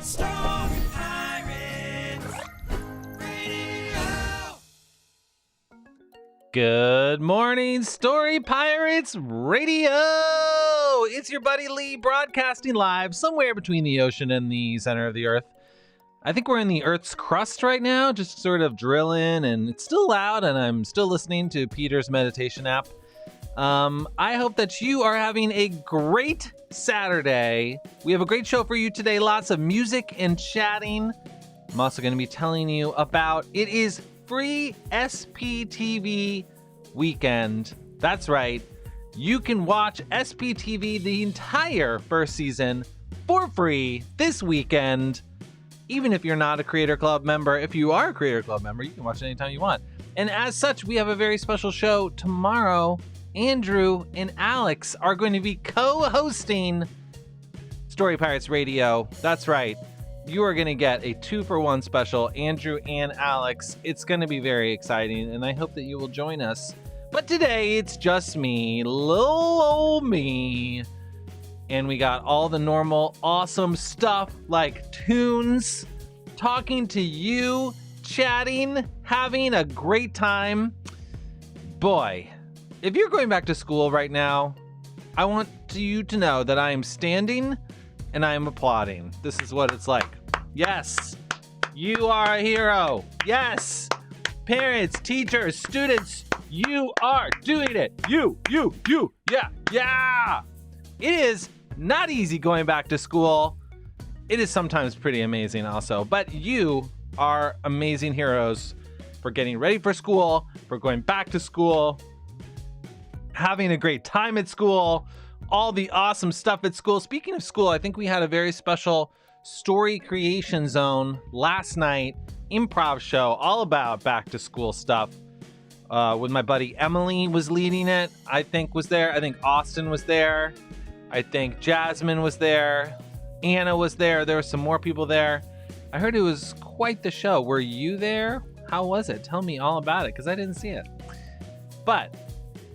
Story Pirates Radio. Good morning, Story Pirates Radio! It's your buddy Lee broadcasting live somewhere between the ocean and the center of the earth. I think we're in the Earth's crust right now, just sort of drilling, and it's still loud, and I'm still listening to Peter's meditation app. I hope that you are having a great Saturday. We have a great show for you today, lots of music and chatting. I'm also going to be telling you about it is free SPTV weekend. That's right. You can watch SPTV the entire first season for free this weekend. Even if you're not a Creator Club member, if you are a Creator Club member, you can watch it anytime you want. And as such, we have a very special show tomorrow. Andrew and Alex are going to be co-hosting Story Pirates Radio. That's right. You are going to get a 2-for-1 special, Andrew and Alex. It's going to be very exciting, and I hope that you will join us. But today, it's just me, little old me. And we got all the normal awesome stuff like tunes, talking to you, chatting, having a great time. Boy, if you're going back to school right now, I want you to know that I am standing and I am applauding. This is what it's like. Yes, you are a hero. Yes, parents, teachers, students, you are doing it. You, yeah. It is not easy going back to school. It is sometimes pretty amazing also, but you are amazing heroes for getting ready for school, for going back to school, having a great time at school, all the awesome stuff at school. Speaking of school, I think we had a very special story creation zone last night, improv show all about back to school stuff. With my buddy Emily was leading it, I think was there. I think Austin was there. I think Jasmine was there. Anna was there. There were some more people there. I heard it was quite the show. Were you there? How was it? Tell me all about it, because I didn't see it. But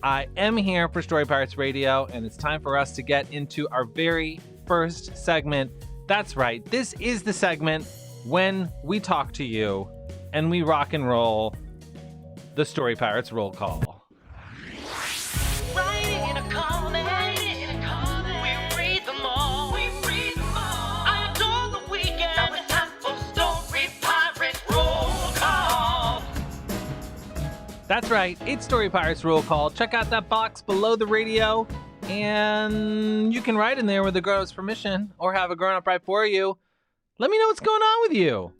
I am here for Story Pirates Radio, and it's time for us to get into our very first segment. That's right. This is the segment when we talk to you and we rock and roll the Story Pirates roll call. Writing in a comment, we read them all. I adore the weekend. Now it's time for Story Pirates roll call. That's right. It's Story Pirates roll call. Check out that box below the radio, and you can write in there with a grown-up's permission, or have a grown-up write for you. Let me know what's going on with you.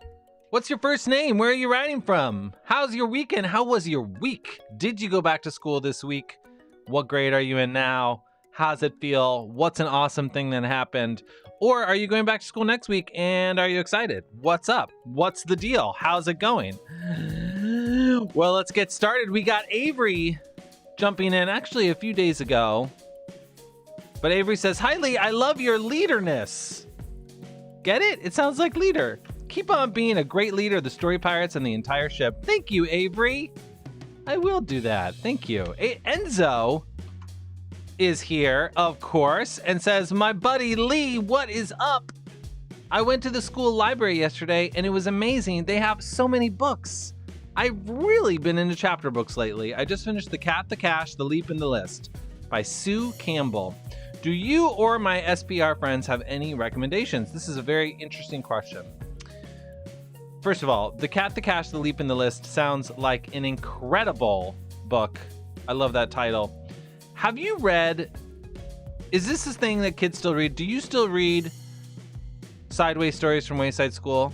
What's your first name? Where are you writing from? How's your weekend? How was your week? Did you go back to school this week? What grade are you in now? How's it feel? What's an awesome thing that happened? Or are you going back to school next week and are you excited? What's up? What's the deal? How's it going? Well, let's get started. We got Avery jumping in actually a few days ago. But Avery says, "Hi Lee, I love your leaderness." Get it? It sounds like leader. Keep on being a great leader of the Story Pirates and the entire ship. Thank you, Avery. I will do that. Thank you. Enzo is here, of course, and says, "My buddy Lee, what is up? I went to the school library yesterday and it was amazing. They have so many books. I've really been into chapter books lately. I just finished The Cat, the Cash, The Leap, and the List by Sue Campbell. Do you or my SPR friends have any recommendations?" This is a very interesting question. First of all, The Cat, the Cash, The Leap, and the List sounds like an incredible book. I love that title. Have you read, is this a thing that kids still read? Do you still read Sideways Stories from Wayside School?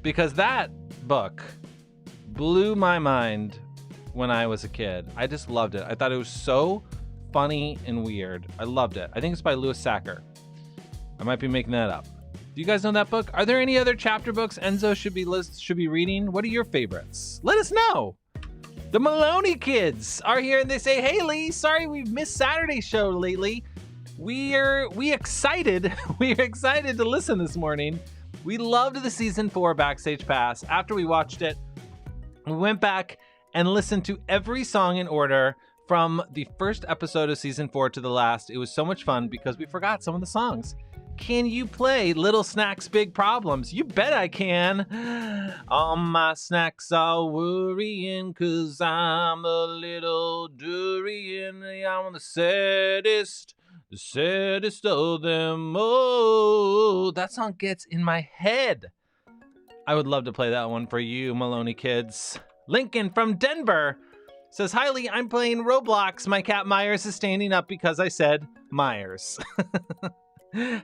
Because that book blew my mind when I was a kid. I just loved it. I thought it was so funny and weird. I loved it. I think it's by Louis Sacker. I might be making that up. Do you guys know that book? Are there any other chapter books Enzo should be reading? What are your favorites? Let us know. The Maloney kids are here and they say, "Hey Lee, sorry we've missed Saturday's show lately. We're excited to listen this morning. We loved the season 4 Backstage Pass. After we watched it, we went back and listened to every song in order from the first episode of season 4 to the last. It was so much fun because we forgot some of the songs. can you play Little Snacks Big Problems? You bet I can. All my snacks are worrying 'cause I'm a little durian. I'm the saddest of them. Oh, that song gets in my head. I would love to play that one for you, Maloney kids. Lincoln from Denver says, "Hi Lee, I'm playing Roblox. My cat Myers is standing up because I said Myers."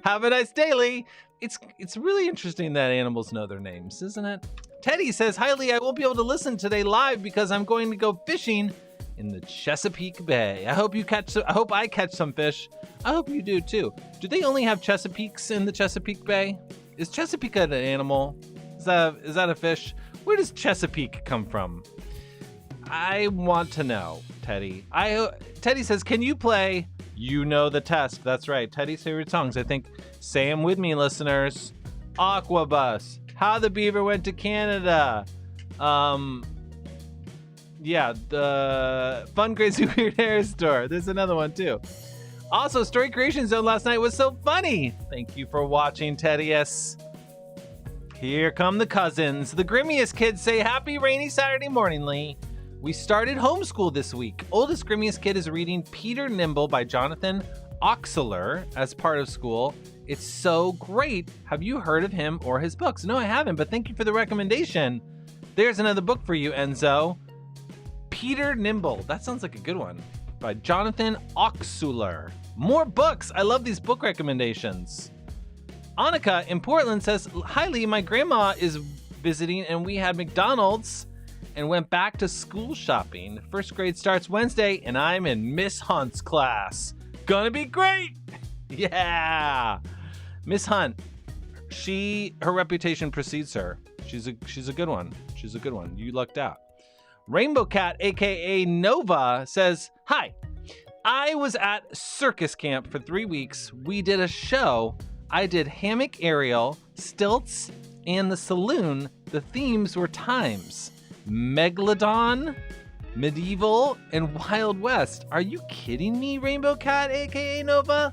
Have a nice day, Lee. It's really interesting that animals know their names, isn't it? Teddy says, "Hi Lee, I won't be able to listen today live because I'm going to go fishing in the Chesapeake Bay. I hope I catch some fish. I hope you do too." Do they only have Chesapeakes in the Chesapeake Bay? Is Chesapeake an animal? Is that a fish? Where does Chesapeake come from? I want to know, Teddy. Teddy says, "Can you play You Know the Test?" That's right. Teddy's favorite songs. I think, say them with me, listeners. Aquabus. How the Beaver Went to Canada. Yeah, the Fun Crazy Weird Hair Store. There's another one too. Also, Story Creation Zone last night was so funny. Thank you for watching, Teddy-S. Here come the cousins. The Grimmiest kids say, "Happy rainy Saturday morning, Lee. We started homeschool this week. Oldest Grimmiest kid is reading Peter Nimble by Jonathan Oxler as part of school. It's so great. Have you heard of him or his books?" No, I haven't, but thank you for the recommendation. There's another book for you, Enzo. Peter Nimble. That sounds like a good one. By Jonathan Oxler. More books. I love these book recommendations. Annika in Portland says, "Hi Lee, my grandma is visiting and we had McDonald's and went back to school shopping. First grade starts Wednesday and I'm in Miss Hunt's class. Gonna be great." Yeah. Miss Hunt, her reputation precedes her. She's a good one. She's a good one. You lucked out. Rainbow Cat, aka Nova, says, "Hi. I was at circus camp for 3 weeks. We did a show. I did hammock aerial, stilts, and the saloon. The themes were times. Megalodon, medieval, and Wild West." Are you kidding me, Rainbow Cat, aka Nova?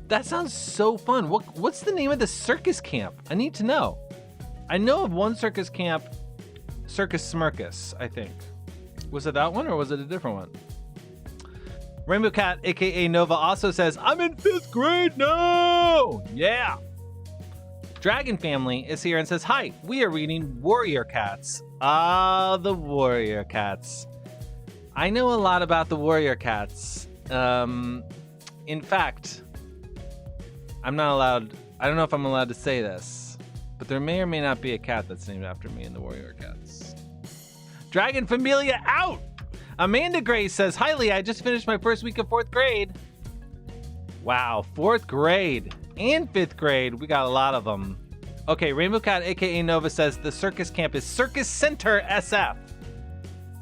That sounds so fun. What's the name of the circus camp? I need to know. I know of one circus camp, Circus Smirkus, I think. Was it that one or was it a different one? Rainbow Cat, aka Nova, also says, "I'm in 5th grade now." Yeah. Dragon Family is here and says, "Hi, we are reading Warrior Cats." Ah, the Warrior Cats. I know a lot about the Warrior Cats. In fact, I don't know if I'm allowed to say this, but there may or may not be a cat that's named after me in the Warrior Cats. Dragon Familia out! Amanda Grace says, "Hi Lee, I just finished my first week of 4th grade." Wow, 4th grade and 5th grade. We got a lot of them. Okay, Rainbow Cat, aka Nova, says the circus camp is Circus Center SF.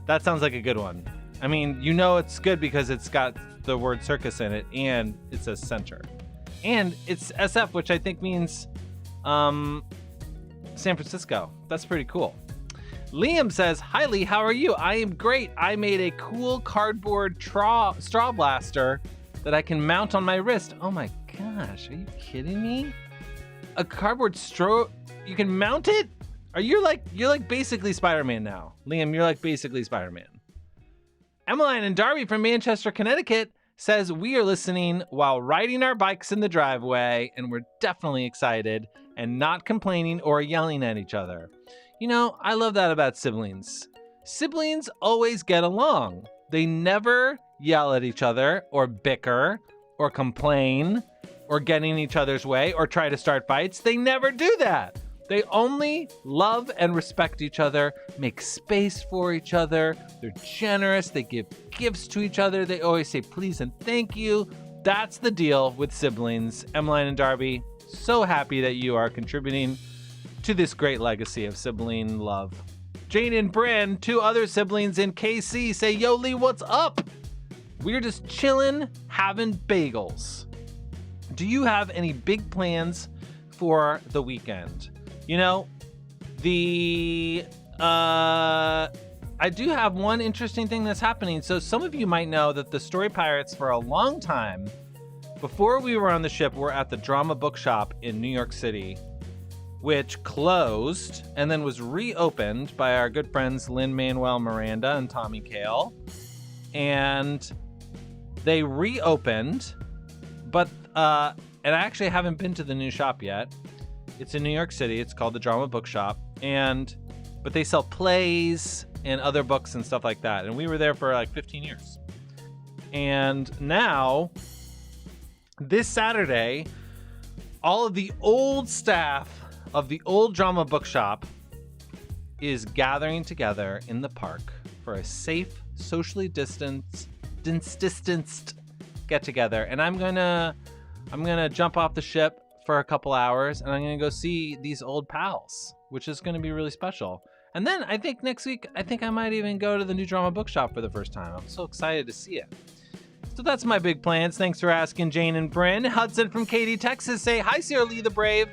That sounds like a good one. I mean, you know it's good because it's got the word circus in it and it says center. And it's SF, which I think means San Francisco. That's pretty cool. Liam says, "Hi Lee, how are you? I am great. I made a cool cardboard straw blaster that I can mount on my wrist." Oh my gosh, are you kidding me? A cardboard straw, you can mount it? You're like basically Spider-Man now. Liam, you're like basically Spider-Man. Emmeline and Darby from Manchester, Connecticut says, "We are listening while riding our bikes in the driveway and we're definitely excited and not complaining or yelling at each other." You know, I love that about siblings. Siblings always get along. They never yell at each other or bicker or complain or get in each other's way or try to start fights. They never do that. They only love and respect each other, make space for each other. They're generous. They give gifts to each other. They always say please and thank you. That's the deal with siblings. Emmeline and Darby, so happy that you are contributing to this great legacy of sibling love. Jane and Bryn, 2 other siblings in KC, say, "Yo, Lee, what's up? We're just chilling, having bagels. Do you have any big plans for the weekend?" You know, I do have one interesting thing that's happening. So some of you might know that the Story Pirates for a long time Before we were on the ship, we're at the Drama Bookshop in New York City, which closed and then was reopened by our good friends Lin-Manuel Miranda and Tommy Kail. And they reopened, but and I actually haven't been to the new shop yet. It's in New York City. It's called the Drama Bookshop, but they sell plays and other books and stuff like that. And we were there for like 15 years. And now, this Saturday, all of the old staff of the old Drama Bookshop is gathering together in the park for a safe, socially distanced get together. And I'm gonna jump off the ship for a couple hours, and I'm gonna go see these old pals, which is gonna be really special. And then I think next week, I might even go to the new Drama Bookshop for the first time. I'm so excited to see it. So that's my big plans. Thanks for asking, Jane and Bryn. Hudson from Katy, Texas say, hi, Sierra Lee the Brave.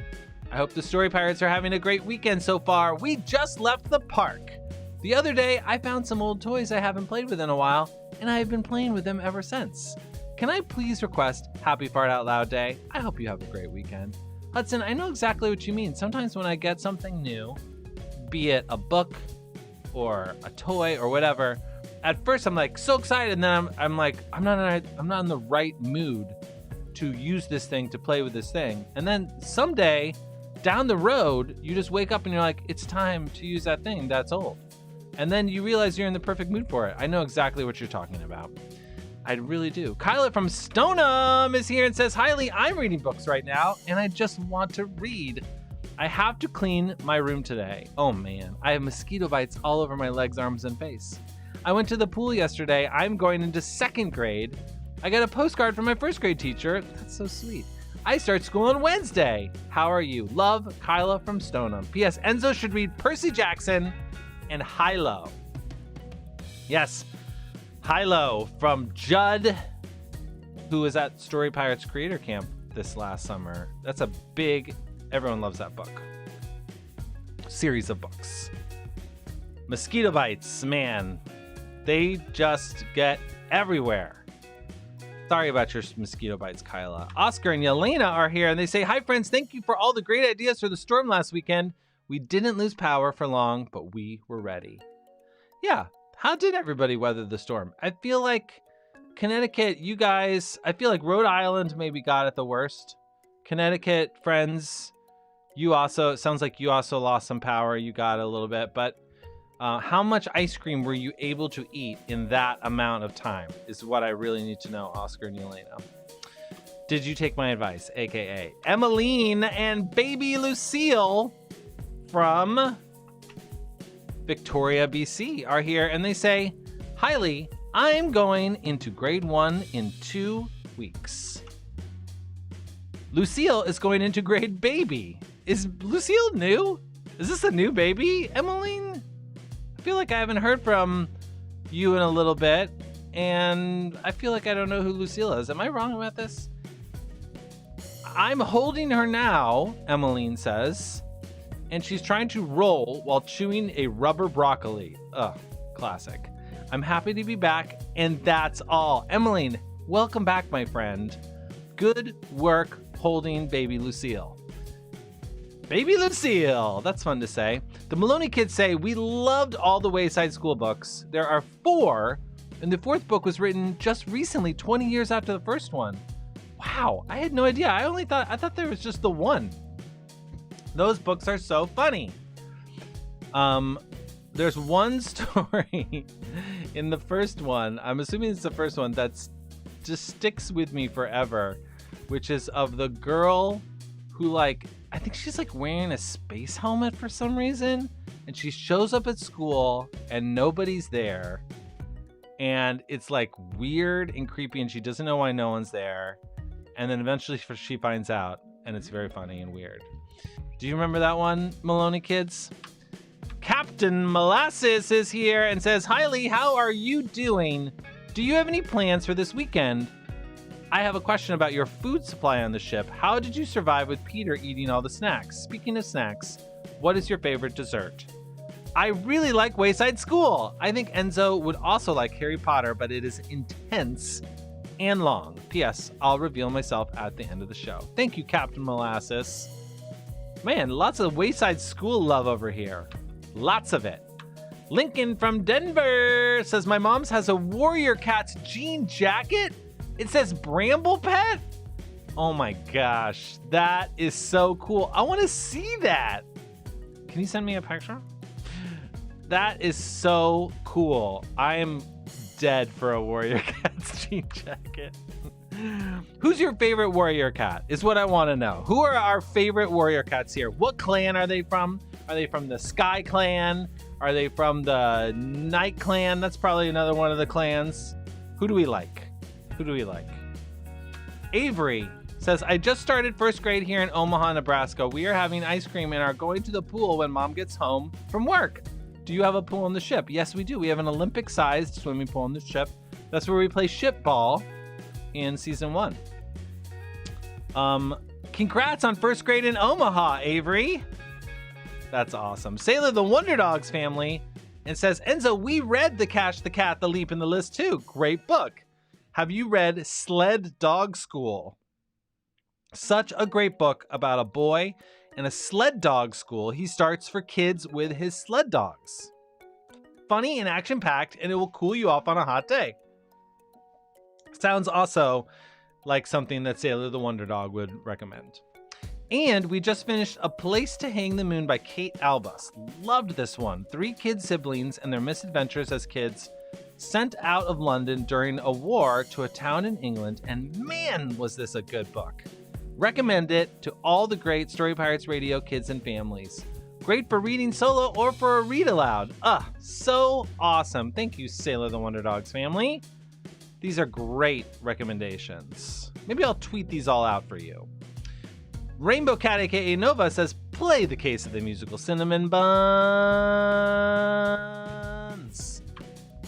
I hope the Story Pirates are having a great weekend so far. We just left the park. The other day, I found some old toys I haven't played with in a while, and I have been playing with them ever since. Can I please request Happy Fart Out Loud Day? I hope you have a great weekend. Hudson, I know exactly what you mean. Sometimes when I get something new, be it a book or a toy or whatever, at first I'm like so excited, and then I'm like, I'm not in the right mood to use this thing, to play with this thing. And then someday down the road, you just wake up and you're like, it's time to use that thing that's old. And then you realize you're in the perfect mood for it. I know exactly what you're talking about. I really do. Kyla from Stoneham is here and says, hi Lee, I'm reading books right now and I just want to read. I have to clean my room today. Oh man, I have mosquito bites all over my legs, arms, and face. I went to the pool yesterday. I'm going into 2nd grade. I got a postcard from my 1st grade teacher. That's so sweet. I start school on Wednesday. How are you? Love, Kyla from Stoneham. P.S. Enzo should read Percy Jackson and Hilo. Yes, Hilo from Judd, who was at Story Pirates Creator Camp this last summer. That's a big, everyone loves that book. Series of books. Mosquito bites, man, they just get everywhere. Sorry about your mosquito bites, Kyla. Oscar and Yelena are here, and they say, hi, friends. Thank you for all the great ideas for the storm last weekend. We didn't lose power for long, but we were ready. Yeah, how did everybody weather the storm? I feel like Connecticut, you guys, I feel like Rhode Island maybe got it the worst. Connecticut, friends, it sounds like you also lost some power. You got a little bit, but how much ice cream were you able to eat in that amount of time is what I really need to know, Oscar and Yelena. Did you take my advice? AKA Emmeline and baby Lucille from Victoria, BC are here, and they say, hi Lee, I'm going into grade 1 in 2 weeks. Lucille is going into grade baby. Is Lucille new? Is this a new baby, Emmeline? I feel like I haven't heard from you in a little bit, and I feel like I don't know who Lucille is. Am I wrong about this? I'm holding her now, Emmeline says, and she's trying to roll while chewing a rubber broccoli. Ugh, classic. I'm happy to be back, and that's all. Emmeline, welcome back, my friend. Good work holding baby Lucille. Baby Lucille, that's fun to say. The Maloney kids say, we loved all the Wayside School books. There are 4, and the 4th book was written just recently, 20 years after the first one. Wow, I had no idea. I thought there was just the 1. Those books are so funny. There's one story in the first one, I'm assuming it's the first one, that's just sticks with me forever, which is of the girl who, like, I think she's like wearing a space helmet for some reason, and she shows up at school and nobody's there, and it's like weird and creepy, and she doesn't know why no one's there, and then eventually she finds out, and it's very funny and weird. Do you remember that one, Maloney kids? Captain Molasses is here and says, hi Lee, how are you doing? Do you have any plans for this weekend? I have a question about your food supply on the ship. How did you survive with Peter eating all the snacks? Speaking of snacks, what is your favorite dessert? I really like Wayside School. I think Enzo would also like Harry Potter, but it is intense and long. P.S. I'll reveal myself at the end of the show. Thank you, Captain Molasses. Man, lots of Wayside School love over here. Lots of it. Lincoln from Denver says, my mom's has a Warrior Cats jean jacket. It says Bramble Pet. Oh my gosh, that is so cool. I want to see that. Can you send me a picture? That is so cool. I am dead for a Warrior Cats jean jacket. Who's your favorite Warrior Cat is what I want to know. Who are our favorite Warrior Cats here? What clan are they from? Are they from the Sky Clan? Are they from the Night Clan? That's probably another one of the clans. Who do we like? Who do we like? Avery says, I just started first grade here in Omaha, Nebraska. We are having ice cream and are going to the pool when mom gets home from work. Do you have a pool on the ship? Yes, we do. We have an Olympic-sized swimming pool on the ship. That's where we play ship ball in season 1. Congrats on first grade in Omaha, Avery. That's awesome. Sailor the Wonder Dogs family and says, Enzo, we read The Cash, the Cat, the Leap, and the List too. Great book. Have you read Sled Dog School? Such a great book about a boy in a sled dog school he starts for kids with his sled dogs. Funny and action-packed, and it will cool you off on a hot day. Sounds also like something that Sailor the Wonder Dog would recommend. And we just finished A Place to Hang the Moon by Kate Albus. Loved this one. 3 kid siblings and their misadventures as kids sent out of London during a war to a town in England, and man, was this a good book. Recommend it to all the great Story Pirates Radio kids and families. Great for reading solo or for a read aloud. So awesome. Thank you, Sailor the Wonder Dogs family. These are great recommendations. Maybe I'll tweet these all out for you. Rainbow Cat, aka Nova, says, play the Case of the Musical Cinnamon Buns.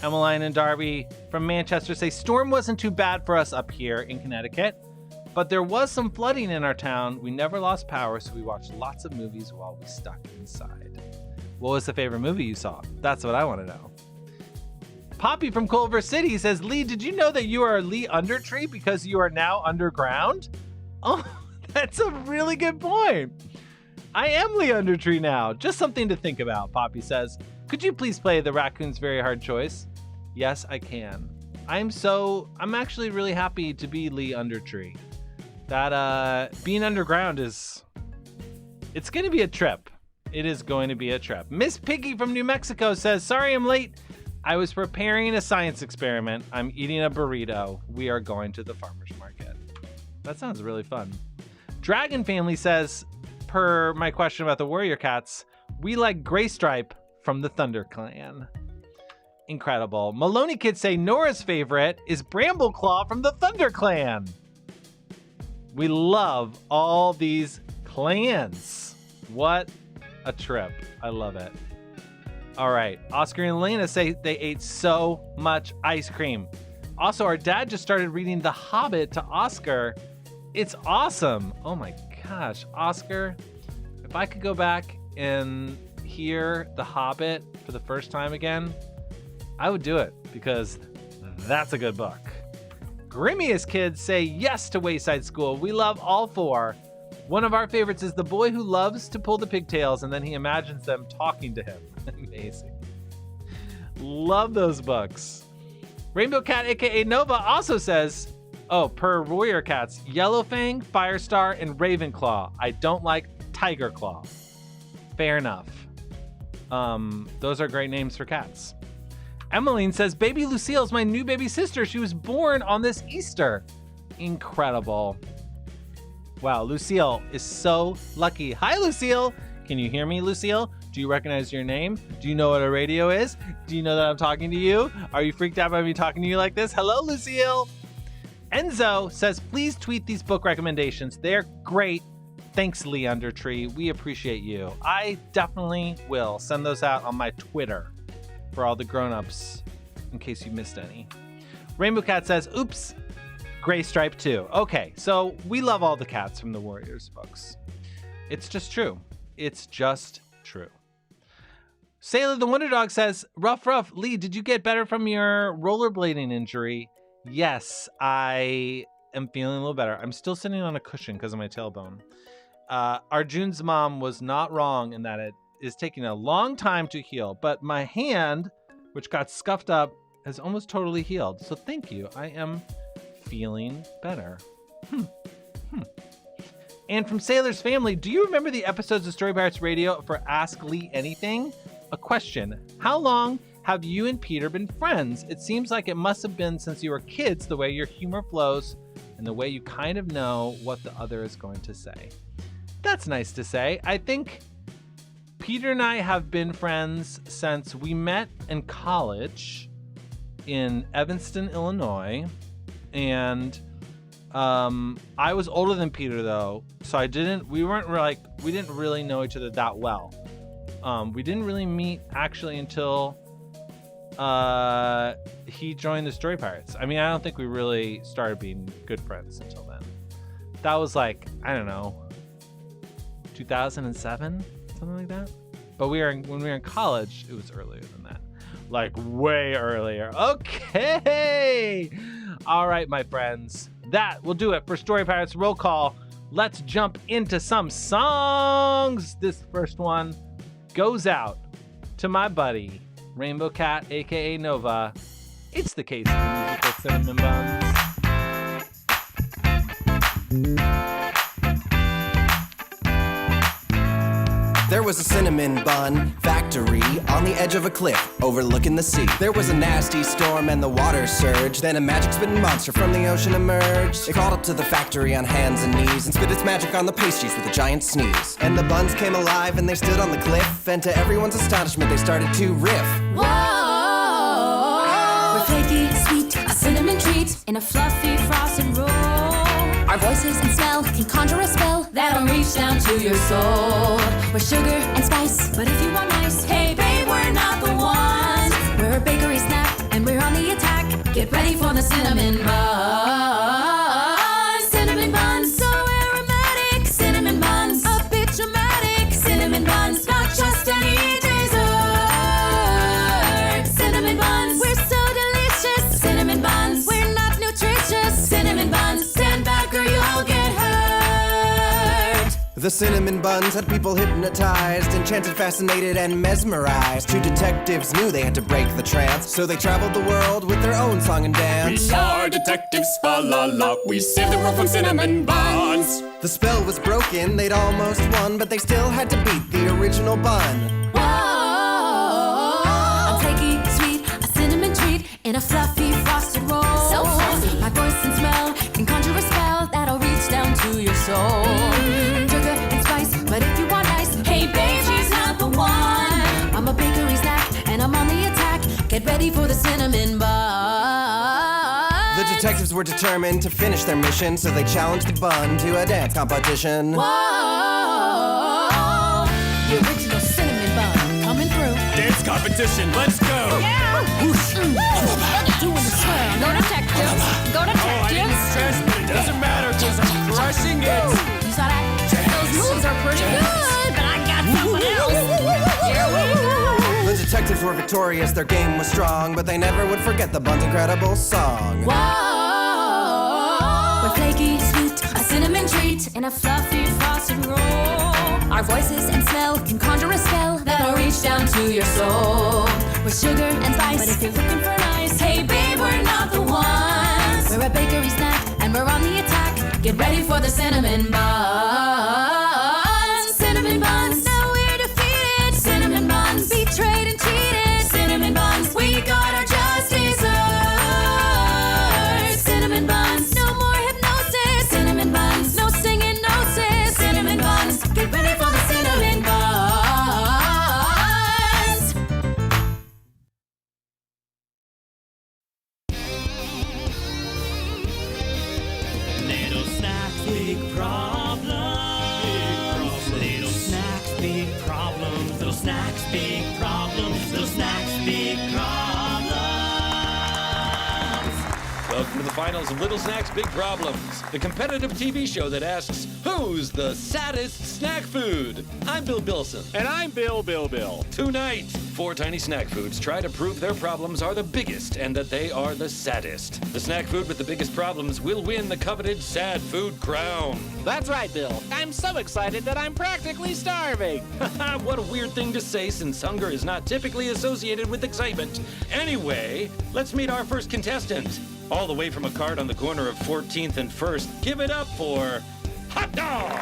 Emmeline and Darby from Manchester say, storm wasn't too bad for us up here in Connecticut, but there was some flooding in our town. We never lost power, so we watched lots of movies while we stuck inside. What was the favorite movie you saw? That's what I want to know. Poppy from Culver City says, Lee, did you know that you are Lee Undertree because you are now underground? Oh, that's a really good point. I am Lee Undertree now. Just something to think about, Poppy says. Could you please play the Raccoon's Very Hard Choice? Yes, I can. I'm actually really happy to be Lee Undertree. That being underground it's going to be a trip. It is going to be a trip. Miss Piggy from New Mexico says, sorry I'm late. I was preparing a science experiment. I'm eating a burrito. We are going to the farmer's market. That sounds really fun. Dragon Family says, per my question about the Warrior Cats, we like Gray Stripe from the Thunder Clan. Incredible. Maloney Kids say Nora's favorite is Brambleclaw from the Thunder Clan. We love all these clans. What a trip. I love it. All right. Oscar and Elena say they ate so much ice cream. Also, our dad just started reading The Hobbit to Oscar. It's awesome. Oh my gosh, Oscar, if I could go back and hear The Hobbit for the first time again, I would do it because that's a good book. Grimmiest Kids say yes to Wayside School. We love all 4. One of our favorites is the boy who loves to pull the pigtails and then he imagines them talking to him. Amazing. Love those books. Rainbow Cat, aka Nova, also says, per Warrior Cats, Yellowfang, Firestar, and Ravenclaw. I don't like Tiger Claw. Fair enough. Those are great names for cats. Emmeline says, Baby Lucille's my new baby sister. She was born on this Easter. Incredible. Wow, Lucille is so lucky. Hi, Lucille. Can you hear me, Lucille? Do you recognize your name? Do you know what a radio is? Do you know that I'm talking to you? Are you freaked out by me talking to you like this? Hello, Lucille. Enzo says, please tweet these book recommendations. They're great. Thanks, Lee Undertree. We appreciate you. I definitely will send those out on my Twitter for all the grown-ups in case you missed any. Rainbow Cat says, oops, Gray Stripe too. Okay, so we love all the cats from the Warriors books. It's just true. It's just true. Sailor the Wonder Dog says, rough, Lee, did you get better from your rollerblading injury? Yes, I am feeling a little better. I'm still sitting on a cushion because of my tailbone. Arjun's mom was not wrong in that it is taking a long time to heal, but my hand, which got scuffed up, has almost totally healed. So thank you. I am feeling better. And from Sailor's Family, do you remember the episodes of Story Pirates Radio for Ask Lee Anything? A question. How long have you and Peter been friends? It seems like it must have been since you were kids, the way your humor flows and the way you kind of know what the other is going to say. That's nice to say. I think Peter and I have been friends since we met in college in Evanston, Illinois. And I was older than Peter though, so we didn't really know each other that well. We didn't really meet actually until he joined the Story Pirates. I mean, I don't think we really started being good friends until then. That was like, I don't know, 2007, something like that. But when we were in college, it was earlier than that, like way earlier. Okay, all right, my friends, that will do it for Story Pirates Roll Call. Let's jump into some songs. This first one goes out to my buddy Rainbow Cat, aka Nova. It's the case of musical cinnamon buns. There was a cinnamon bun factory on the edge of a cliff overlooking the sea. There was a nasty storm and the water surged. Then a magic spitting monster from the ocean emerged. It crawled up to the factory on hands and knees and spit its magic on the pastries with a giant sneeze. And the buns came alive and they stood on the cliff. And to everyone's astonishment, they started to riff. Whoa! We're flaky, sweet, a cinnamon treat in a fluffy frosted roll. Our voices and smell can conjure a spell that'll reach down to your soul. We're sugar and spice, but if you want ice, hey babe, we're not the ones. We're a bakery snack and we're on the attack. Get ready for the cinnamon buns. Cinnamon buns, so aromatic. Cinnamon buns, a bit dramatic. Cinnamon buns, not just any dessert. Cinnamon buns, we're so delicious. Cinnamon buns, we're not nutritious. Cinnamon buns, stand back or you'll get hurt. The cinnamon buns had people hypnotized, enchanted, fascinated, and mesmerized. Two detectives knew they had to break the trance, so they traveled the world with their own song and dance. We are detectives, fa la la. We saved the world from cinnamon buns. The spell was broken, they'd almost won, but they still had to beat the original bun. Whoa! I'm flaky, sweet, a cinnamon treat in a fluffy frosted roll. So fluffy. My voice and smell can conjure a spell that'll reach down to your soul. Sugar and spice, but if you want ice, hey babe, she's not the one. I'm a bakery snack and I'm on the attack. Get ready for the cinnamon bun. The detectives were determined to finish their mission, so they challenged the bun to a dance competition. Whoa! The original cinnamon bun coming through. Dance competition, let's go. Yeah! Whoosh! Doing the swirl. Go detectives. Go Oh, I detectives. didn't stress, but it doesn't matter because I'm crushing it. You saw that? Those moves are pretty good, but I got something else. Here we go. The detectives were victorious, their game was strong, but they never would forget the bun's incredible song. Whoa! We're flaky, sweet, a cinnamon treat in a fluffy frosted roll. Our voices and smell can conjure a spell that'll reach down to your soul. We're sugar and spice, but if you're looking for nice, hey babe, we're not the ones. We're a bakery snack and we're on the attack. Get ready for the cinnamon buns. Cinnamon buns, now we're defeated. Cinnamon buns, betrayed and cheated. Cinnamon buns, we got our just desserts. Cinnamon buns, no more hypnosis. Cinnamon buns, no singing notes. Cinnamon buns, get ready for the cinnamon buns. Little snacks, big problems. Little snacks, big problems. Little snacks, big problems. Little snacks, big problems. Welcome to the finals of Little Snack's Big Problems, the competitive TV show that asks, who's the saddest snack food? I'm Bill Bilson. And I'm Bill. Tonight, 4 tiny snack foods try to prove their problems are the biggest and that they are the saddest. The snack food with the biggest problems will win the coveted sad food crown. That's right, Bill. I'm so excited that I'm practically starving. What a weird thing to say since hunger is not typically associated with excitement. Anyway, let's meet our first contestant. All the way from a cart on the corner of 14th and 1st, give it up for Hot Dog!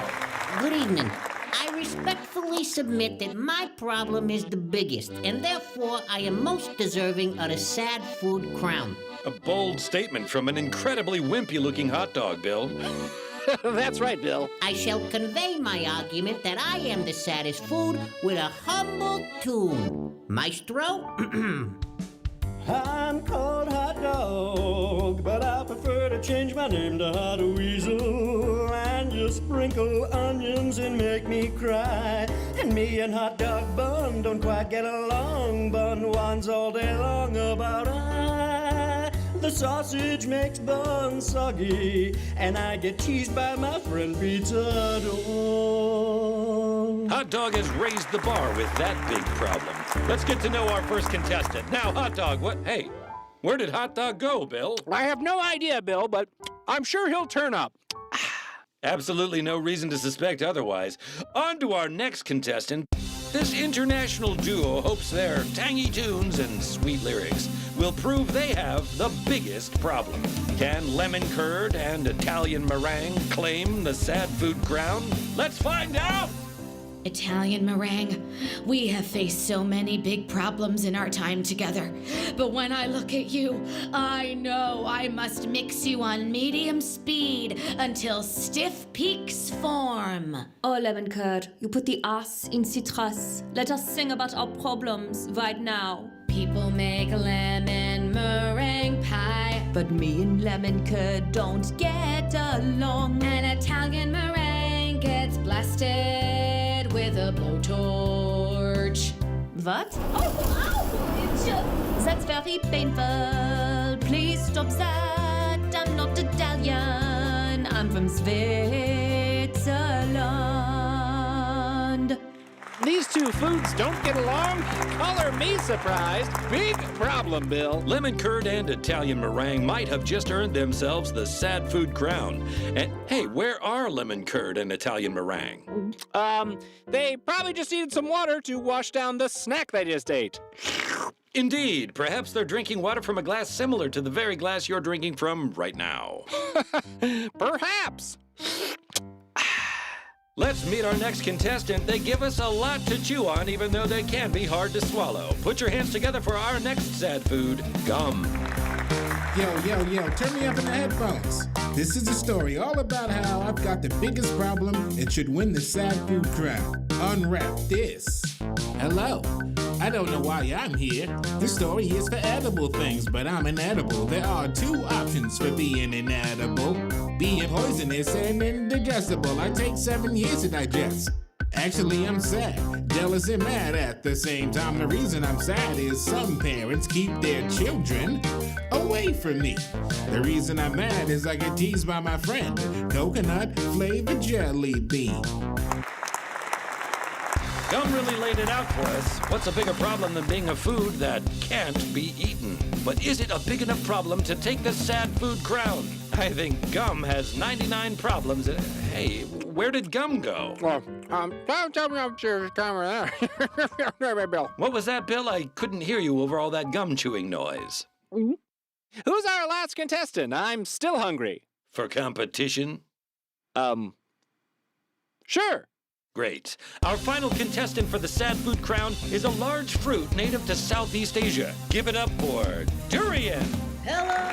Good evening. I respectfully submit that my problem is the biggest, and therefore I am most deserving of the sad food crown. A bold statement from an incredibly wimpy-looking hot dog, Bill. That's right, Bill. I shall convey my argument that I am the saddest food with a humble tune. Maestro? I'm called Hot Dog, but I prefer to change my name to Hot Weasel and just sprinkle onions and make me cry. And me and Hot Dog Bun don't quite get along. Bun whines all day long about I. The sausage makes Bun soggy, and I get teased by my friend Pizza Dog. Hot Dog has raised the bar with that big problem. Let's get to know our first contestant. Now, Hot Dog, hey, where did Hot Dog go, Bill? I have no idea, Bill, but I'm sure he'll turn up. Absolutely no reason to suspect otherwise. On to our next contestant. This international duo hopes their tangy tunes and sweet lyrics will prove they have the biggest problem. Can lemon curd and Italian meringue claim the sad food crown? Let's find out! Italian meringue, we have faced so many big problems in our time together. But when I look at you, I know I must mix you on medium speed until stiff peaks form. Oh, lemon curd, you put the ass in citrus. Let us sing about our problems right now. People make lemon meringue pie, But me and lemon curd don't get along. an Italian meringue gets blasted with a blowtorch. What? Oh, ow! That's very painful. Please stop that. I'm not Italian. I'm from Switzerland. These two foods don't get along? Color me surprised. Big problem, Bill. Lemon curd and Italian meringue might have just earned themselves the sad food crown. And hey, where are lemon curd and Italian meringue? They probably just needed some water to wash down the snack they just ate. Indeed, perhaps they're drinking water from a glass similar to the very glass you're drinking from right now. Perhaps. Let's meet our next contestant. They give us a lot to chew on, even though they can be hard to swallow. Put your hands together for our next sad food, gum. Yo, turn me up in the headphones. This is a story all about how I've got the biggest problem and should win the sad food crown. Unwrap this. Hello. I don't know why I'm here. This story is for edible things, but I'm inedible. There are 2 options for being inedible. Being poisonous and indigestible. I take 7 years to digest. Actually, I'm sad, jealous and mad at the same time. The reason I'm sad is some parents keep their children away from me. The reason I'm mad is I get teased by my friend, coconut flavored jelly bean. Gum really laid it out for us. What's a bigger problem than being a food that can't be eaten? But is it a big enough problem to take the sad food crown? I think gum has 99 problems. Hey, where did gum go? Don't tell me I'm serious camera there. Bill. What was that, Bill? I couldn't hear you over all that gum chewing noise. Who's our last contestant? I'm still hungry. For competition? Sure. Great. Our final contestant for the sad food crown is a large fruit native to Southeast Asia. Give it up for durian. Hello!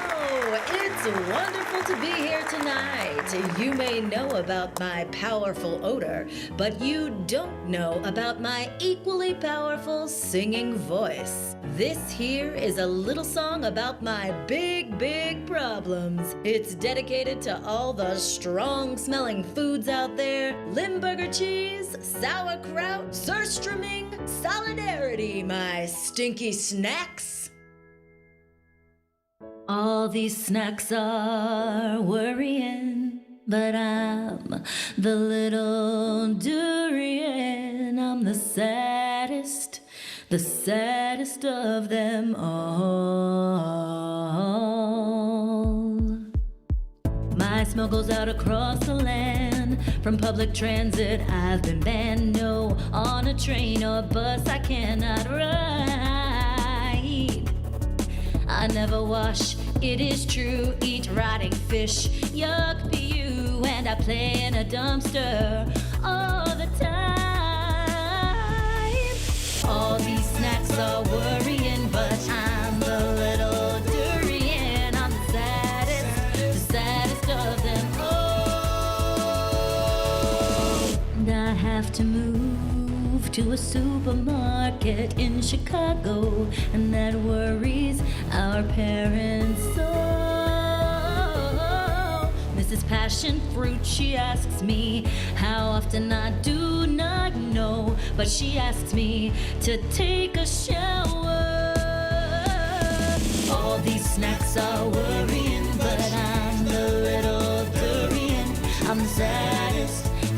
It's wonderful to be here tonight. You may know about my powerful odor, but you don't know about my equally powerful singing voice. This here is a little song about my big, big problems. It's dedicated to all the strong-smelling foods out there. Limburger cheese, sauerkraut, surströmming, solidarity, my stinky snacks. All these snacks are worrying, but I'm the little durian. I'm the saddest of them all. My smell goes out across the land. From public transit, I've been banned. No, on a train or bus, I cannot ride. I never wash, it is true. Eat rotting fish, yuck PU. And I play in a dumpster all the time. All these snacks are worrying, but I'm the little durian. I'm the saddest of them all. And I have to move to a supermarket in Chicago, and that worries our parents so. Mrs. Passion Fruit, she asks me how often. I do not know, but she asks me to take a shower. All these snacks are worrying, but I'm the little durian. I'm the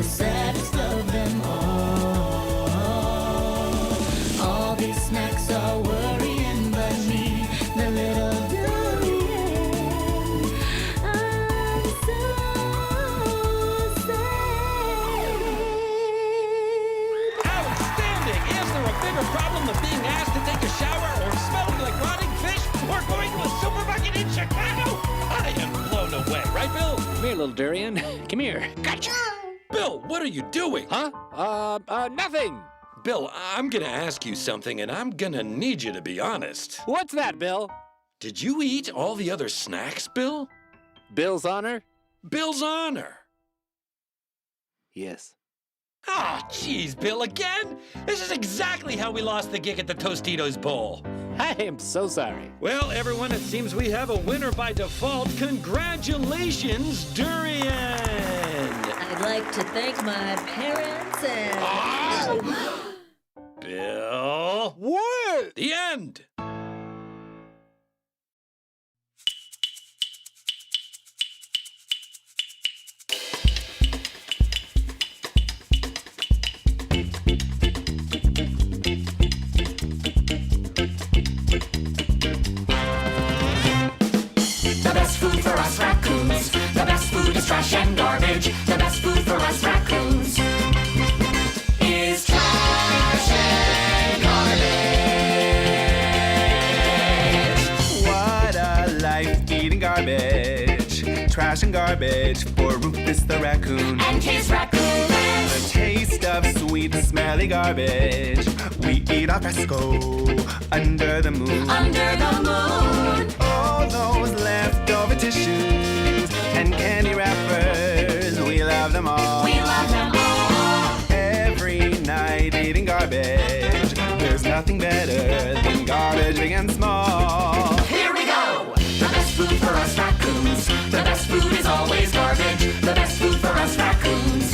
saddest of them all. All these snacks are worrying, but me, the little durian, I'm so sad. Outstanding! Is there a bigger problem than being asked to take a shower or smelling like rotting fish or going to a supermarket in Chicago? I am blown away, right, Bill? Come here, little durian. Come here. Gotcha! Bill, what are you doing? Huh? Nothing. Bill, I'm gonna ask you something, and I'm gonna need you to be honest. What's that, Bill? Did you eat all the other snacks, Bill? Bill's honor? Bill's honor. Yes. Ah, jeez, Bill, again? This is exactly how we lost the gig at the Tostitos Bowl. I am so sorry. Well, everyone, it seems we have a winner by default. Congratulations, Durian! I'd like to thank my parents and... Bill. What? The end. The best food for us raccoons. The best food is trash and garbage. The best food for us raccoons is trash and garbage. What a life eating garbage. Trash and garbage for Rufus the raccoon. And his raccoon friends. The taste of sweet, smelly garbage. We eat al fresco under the moon. Under the moon. All those leftover tissues and candy wrappers, we love them all. We love them all. Every night eating garbage. There's nothing better than garbage, big and small. Here we go. The best food for us raccoons. The best food is always garbage. The best food for us raccoons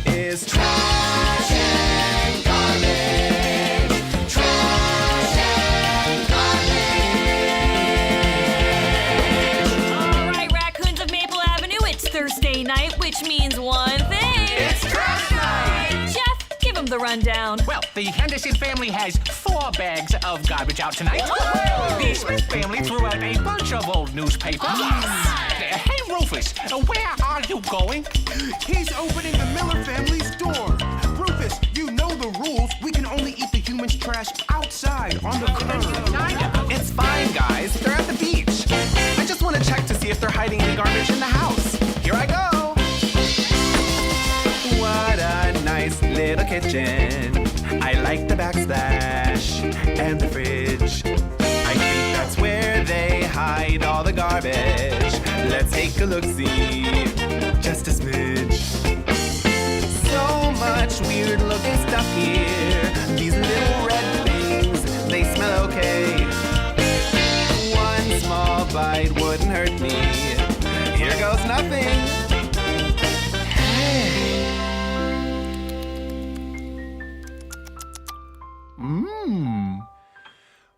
is trash and garbage. Trash and garbage. All right, raccoons of Maple Avenue, it's Thursday night, which means one thing. It's trash night. Jeff, give him the rundown. Well, the Henderson family has 4 bags of garbage out tonight. The Smith family threw out a bunch of old newspapers. Hey, Rufus, where are you going? He's opening the Miller family's door. Rufus, you know the rules. We can only eat the humans' trash outside on the curb. It's fine, guys. They're at the beach. I just want to check to see if they're hiding any garbage in the house. Here I go. What a nice little kitchen. I like the backsplash and the fridge. I think that's where they hide all the garbage. Let's take a look-see, just a smidge. So much weird looking stuff here. These little red things, they smell okay. One small bite wouldn't hurt me. Here goes nothing.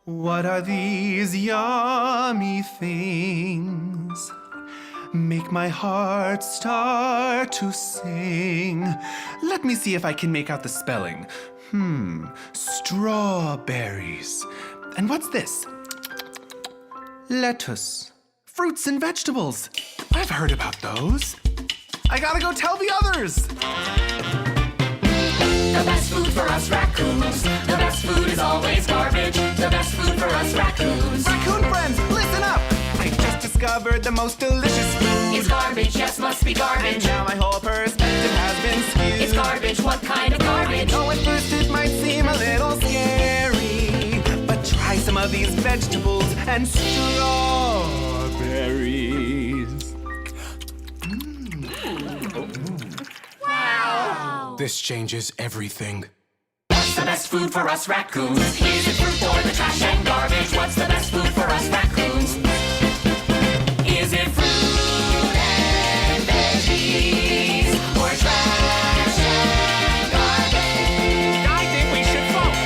What are these yummy things? Make my heart start to sing. Let me see if I can make out the spelling. Strawberries. And what's this? Lettuce. Fruits and vegetables. I've heard about those. I gotta go tell the others. The best food for us raccoons. The best food is always garbage. The best food for us raccoons. Raccoon friends, listen up! I just discovered the most delicious food. It's garbage, yes, must be garbage. And now my whole perspective has been skewed. It's garbage, what kind of garbage? Oh, at first it might seem a little scary, but try some of these vegetables and strawberries. Wow! This changes everything. What's the best food for us raccoons? Is it fruit or the trash and garbage? What's the best food for us raccoons? Is it fruit and veggies or trash and garbage? I think we should vote.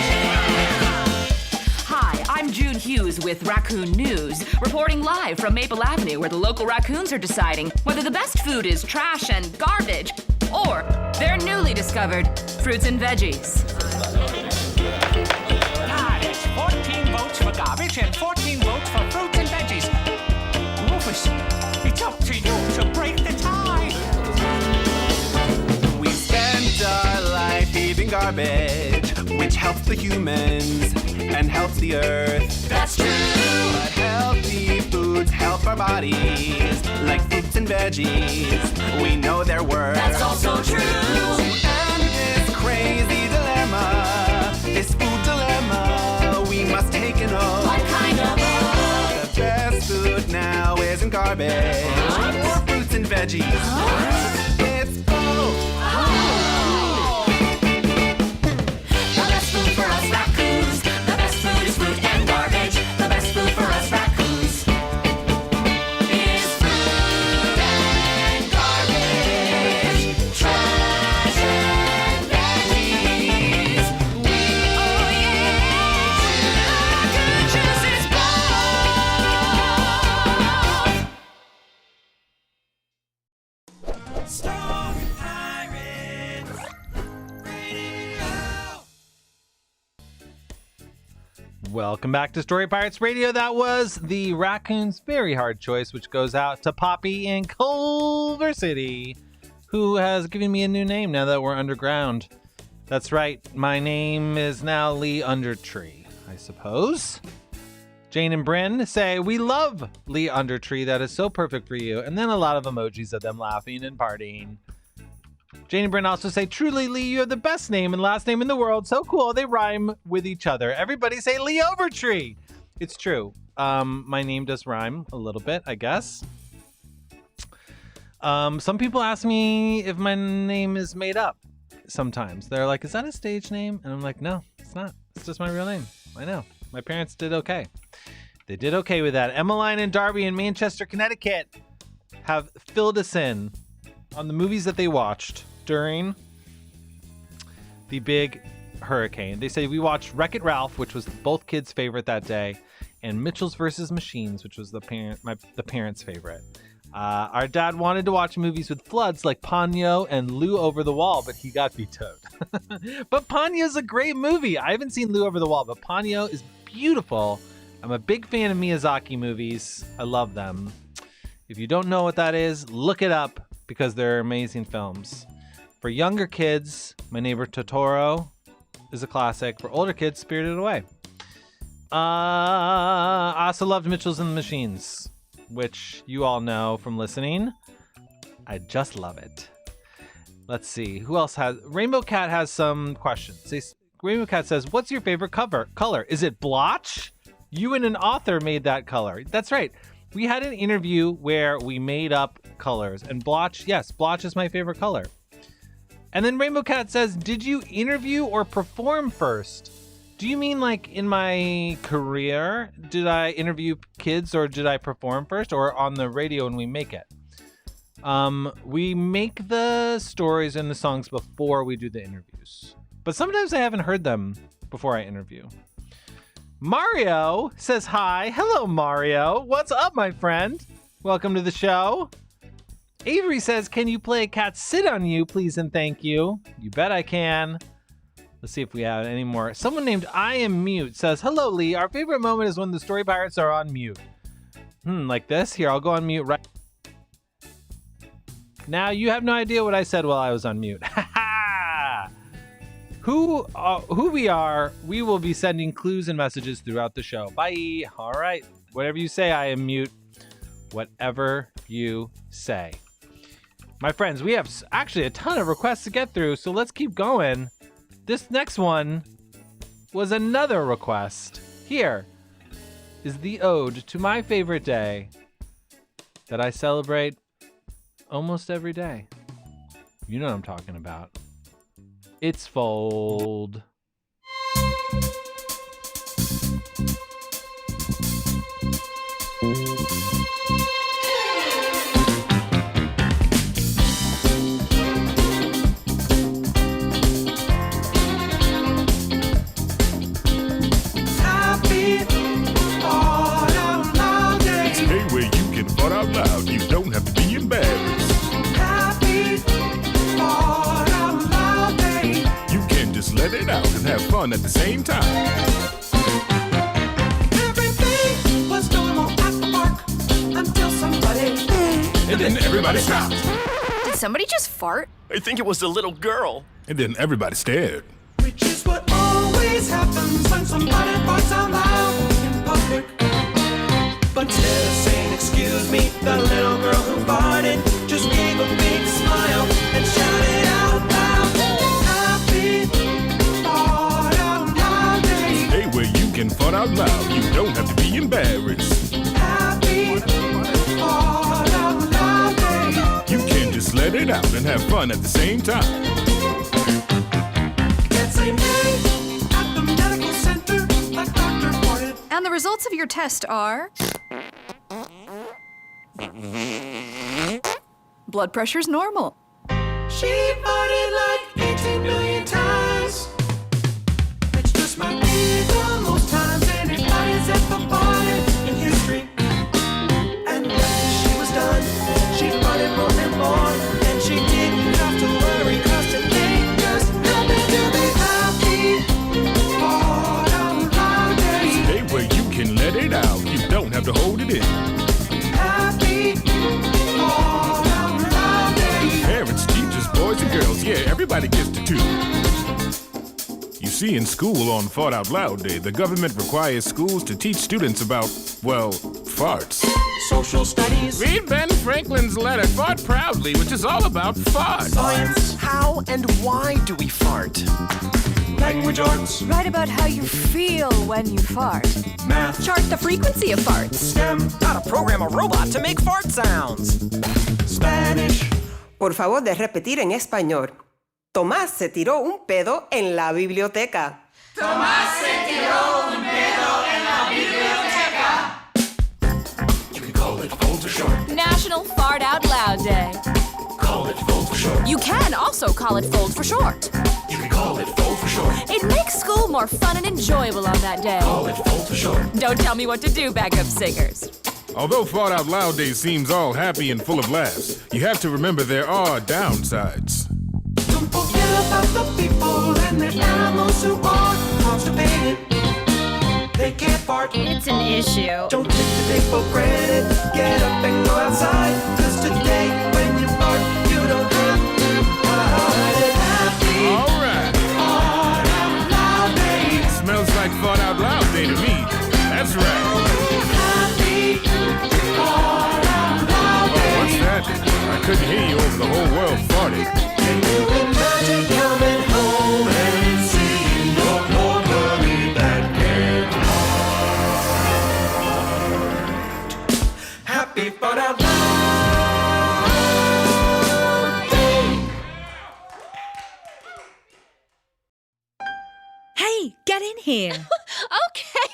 Hi, I'm June Hughes with Raccoon News, reporting live from Maple Avenue, where the local raccoons are deciding whether the best food is trash and garbage or their newly discovered fruits and veggies. It's 14 votes for garbage and 14 votes for fruits and veggies. Rufus, it's up to you to break the tie. We spent our life eating garbage, which helps the humans and helps the earth. That's true. But healthy foods help our bodies, like fruits and veggies. We know their worth. That's also true. And this crazy dilemma, this food dilemma, we must take an oath. What kind of oath? The best food now isn't garbage or fruits and veggies. It's both. The best food for us raccoons. The best food is fruit and garbage. The best food for us raccoons is fruit and garbage. Trash and veggies. We raccoon chooses both. Story Pirates Radio. Welcome back to Story Pirates Radio. That was the Raccoon's Very Hard Choice, which goes out to Poppy in Culver City, who has given me a new name now that we're underground. That's right, my name is now Lee Undertree, I suppose. Jane and Bryn say, we love Lee Undertree, that is so perfect for you. And then a lot of emojis of them laughing and partying. Jane and Bryn also say, truly, Lee, you have the best name and last name in the world. So cool, they rhyme with each other. Everybody say Lee Overtree. It's true. My name does rhyme a little bit, I guess. Some people ask me if my name is made up sometimes. They're like, is that a stage name? And I'm like, no, it's not. It's just my real name. I know. My parents did okay. They did okay with that. Emmeline and Darby in Manchester, Connecticut have filled us in on the movies that they watched during the big hurricane. They say we watched Wreck-It Ralph, which was both kids' favorite that day, and Mitchell's vs. Machines, which was the parents' favorite. Our dad wanted to watch movies with floods like Ponyo and Lou Over the Wall, but he got vetoed. But Ponyo's a great movie. I haven't seen Lou Over the Wall, but Ponyo is beautiful. I'm a big fan of Miyazaki movies. I love them. If you don't know what that is, look it up because they're amazing films. For younger kids, My Neighbor Totoro is a classic. For older kids, Spirited Away. I also loved Mitchell's and the Machines, which you all know from listening. I just love it. Let's see. Who else has... Rainbow Cat has some questions. Rainbow Cat says, what's your favorite color? Is it blotch? You and an author made that color. That's right. We had an interview where we made up colors. And blotch, yes, blotch is my favorite color. And then Rainbow Cat says, did you interview or perform first? Do you mean like in my career? Did I interview kids or did I perform first, or on the radio when we make it? We make the stories and the songs before we do the interviews. But sometimes I haven't heard them before I interview. Mario says hi. Hello, Mario. What's up, my friend? Welcome to the show. Avery says, can you play Cat Sit on You, please and thank you? You bet I can. Let's see if we have any more. Someone named I Am Mute says, hello, Lee. Our favorite moment is when the story pirates are on mute. Like this? Here, I'll go on mute right now. You have no idea what I said while I was on mute. Who we are, we will be sending clues and messages throughout the show. Bye. All right. Whatever you say, I am mute. Whatever you say. My friends, we have actually a ton of requests to get through, so let's keep going. This next one was another request. Here is the ode to my favorite day that I celebrate almost every day. You know what I'm talking about. It's Fold. It's a day where you can fart out loud. You don't have to be embarrassed. Happy fart out loud day. You can just let it out and have fun at the same time. Everything was normal at the park until somebody. And then everybody stopped. Did somebody just fart? I think it was the little girl. And then everybody stared. Which is what always happens when somebody farts out loud in public. But instead of saying, excuse me, the little girl who farted just gave a big smile and shouted out loud. Happy fart out loud day. It's a day where you can fart out loud. You don't have to be embarrassed. Happy fart out loud day. You can just let it out and have fun at the same time. That same day at the medical center, a doctor farted. And the results of your test are... blood pressure's normal. She farted like 18 million times. Which just might be the most times anybody's ever farted in history. And after she was done, she farted more and more. And she didn't have to worry, cause today just happened to be happy fart out loud day. It's a day where you can let it out. You don't have to hold it in. Happy fart out loud day. Parents, teachers, boys and girls, yeah, everybody gets to too. You see, in school on Fart Out Loud Day, the government requires schools to teach students about, well, farts. Social studies. Read Ben Franklin's letter, Fart Proudly, which is all about farts. Science. How and why do we fart? Language arts. Write about how you feel when you fart. Math. Chart the frequency of farts. STEM. How to program a robot to make fart sounds. Spanish. Por favor, de repetir en español. Tomás se tiró un pedo en la biblioteca. Tomás se tiró un pedo en la biblioteca. You can call it Fold for short. National Fart Out Loud Day. Call it Fold for short. You can also call it Fold for short. You can call it Fold for short. It makes school more fun and enjoyable on that day. Call it Fold for short. Don't tell me what to do, backup singers. Although Fart Out Loud Day seems all happy and full of laughs, you have to remember there are downsides. Don't forget about the people and the animals who are constipated. They can't fart. It's an issue. Don't take the day for granted. Get up and go outside. Cause today, when you fart, you don't have to hide it. Happy Alright. Fart Out Loud Day. Smells like Fart Out Loud Day to me. That's right. Happy Fart Out Loud Day. Oh, what's that? I couldn't hear you over the whole world farting. Can you imagine coming home and seeing your poor buddy that can't fart? Happy Fart Out Loud Day. Hey, get in here. Okay.